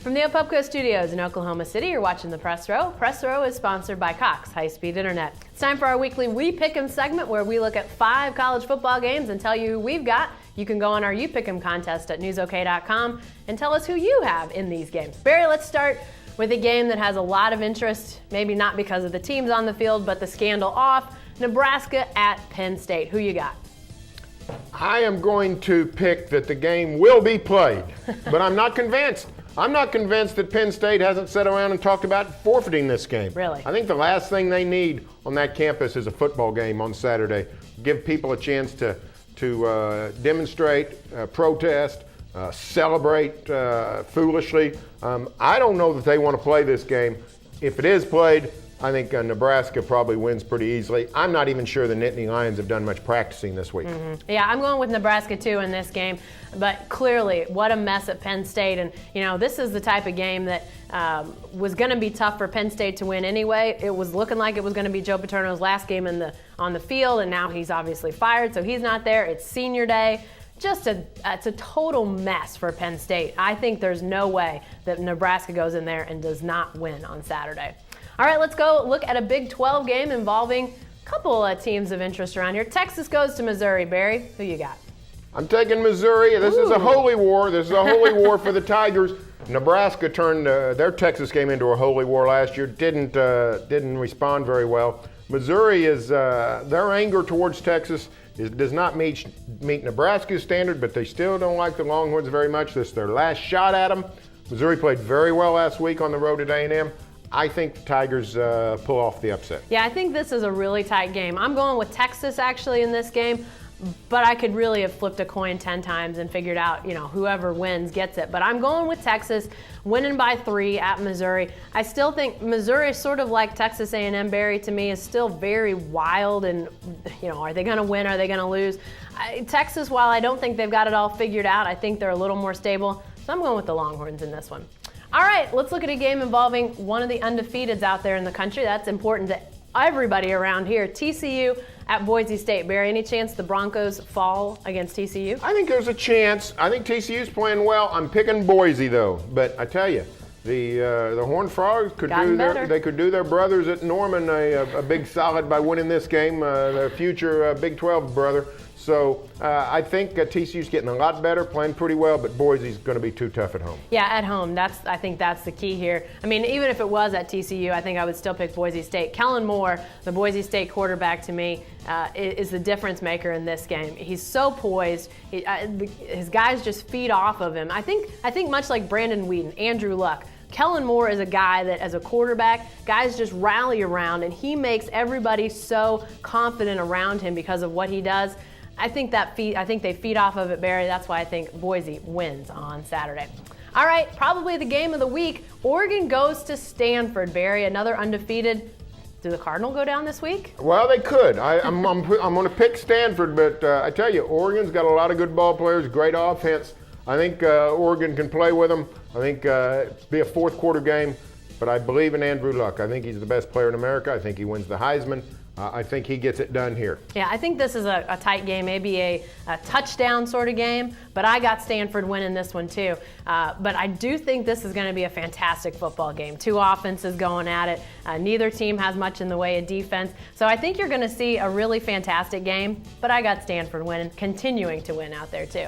From the Opupco Studios in Oklahoma City, you're watching the Press Row. Press Row is sponsored by Cox High-Speed Internet. It's time for our weekly We Pick 'em segment where we look at 5 college football games and tell you who we've got. You can go on our You Pick 'em contest at newsok.com and tell us who you have in these games. Barry, let's start with a game that has a lot of interest, maybe not because of the teams on the field, but the scandal off. Nebraska at Penn State. Who you got? I am going to pick that the game will be played, but I'm not convinced. I'm not convinced that Penn State hasn't sat around and talked about forfeiting this game. Really? I think the last thing they need on that campus is a football game on Saturday. Give people a chance to demonstrate, protest, celebrate foolishly. I don't know that they want to play this game. If it is played, I think Nebraska probably wins pretty easily. I'm not even sure the Nittany Lions have done much practicing this week. Yeah, I'm going with Nebraska too in this game. But clearly, what a mess at Penn State. And, you know, this is the type of game that was going to be tough for Penn State to win anyway. It was looking like it was going to be Joe Paterno's last game on the field, and now he's obviously fired, so he's not there. It's senior day. It's a total mess for Penn State. I think there's no way that Nebraska goes in there and does not win on Saturday. All right, let's go look at a Big 12 game involving a couple of teams of interest around here. Texas goes to Missouri. Barry, who you got? I'm taking Missouri. This is a holy war. This is a holy war for the Tigers. Nebraska turned their Texas game into a holy war last year. Didn't respond very well. Missouri is their anger towards Texas does not meet Nebraska's standard, but they still don't like the Longhorns very much. This is their last shot at them. Missouri played very well last week on the road at A&M. I think the Tigers pull off the upset. Yeah, I think this is a really tight game. I'm going with Texas actually in this game, but I could really have flipped a coin 10 times and figured out, you know, whoever wins gets it. But I'm going with Texas, winning by 3 at Missouri. I still think Missouri is sort of like Texas A&M, Barry, to me, is still very wild and, you know, are they going to win? Are they going to lose? Texas, while I don't think they've got it all figured out, I think they're a little more stable. So I'm going with the Longhorns in this one. All right, let's look at a game involving one of the undefeateds out there in the country. That's important to everybody around here. TCU at Boise State. Barry, any chance the Broncos fall against TCU? I think there's a chance. I think TCU's playing well. I'm picking Boise though, but I tell you, the Horned Frogs could do their brothers at Norman a big solid by winning this game. Their future Big 12 brother. So I think TCU's getting a lot better, playing pretty well, but Boise's going to be too tough at home. Yeah, at home. I think that's the key here. I mean, even if it was at TCU, I think I would still pick Boise State. Kellen Moore, the Boise State quarterback, to me, is the difference maker in this game. He's so poised. His guys just feed off of him. I think much like Brandon Whedon, Andrew Luck, Kellen Moore is a guy that, as a quarterback, guys just rally around, and he makes everybody so confident around him because of what he does. I think they feed off of it, Barry. That's why I think Boise wins on Saturday. All right, probably the game of the week. Oregon goes to Stanford, Barry, another undefeated. Do the Cardinals go down this week? Well, they could. I'm going to pick Stanford, but I tell you, Oregon's got a lot of good ball players, great offense. I think Oregon can play with them. I think it'll be a fourth quarter game, but I believe in Andrew Luck. I think he's the best player in America. I think he wins the Heisman. I think he gets it done here. Yeah, I think this is a tight game, maybe a touchdown sort of game, but I got Stanford winning this one too. But I do think this is going to be a fantastic football game. 2 offenses going at it. Neither team has much in the way of defense. So I think you're going to see a really fantastic game, but I got Stanford winning, continuing to win out there too.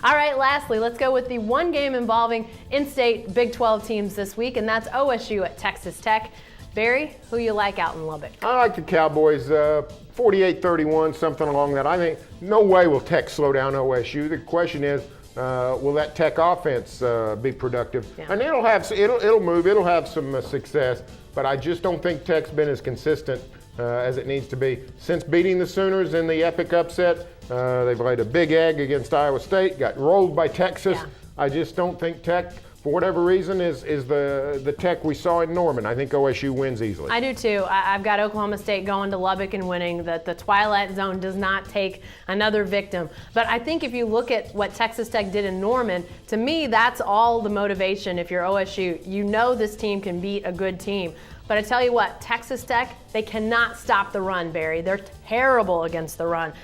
All right, lastly, let's go with the one game involving in-state Big 12 teams this week, and that's OSU at Texas Tech. Barry, who you like out in Lubbock? I like the Cowboys, 48-31, something along that. I think no way will Tech slow down OSU. The question is, will that Tech offense be productive? Yeah. And it'll move, it'll have some success, but I just don't think Tech's been as consistent as it needs to be. Since beating the Sooners in the epic upset, they've laid a big egg against Iowa State, got rolled by Texas. Yeah. I just don't think Tech, for whatever reason, is the Tech we saw in Norman. I think OSU wins easily. I do too. I've got Oklahoma State going to Lubbock and winning. The Twilight Zone does not take another victim. But I think if you look at what Texas Tech did in Norman, to me, that's all the motivation. If you're OSU, you know this team can beat a good team. But But I tell you what, Texas Tech, they cannot stop the run, Barry. They're terrible against the run.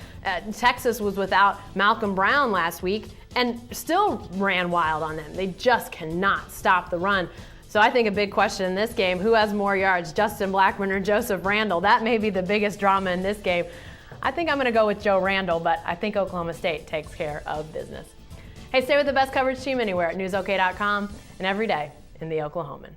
Texas was without Malcolm Brown last week and still ran wild on them. They just cannot stop the run. So I think a big question in this game, who has more yards, Justin Blackmon or Joseph Randall? That may be the biggest drama in this game. I think I'm going to go with Joe Randall, but I think Oklahoma State takes care of business. Hey, stay with the best coverage team anywhere at newsok.com and every day in the Oklahoman.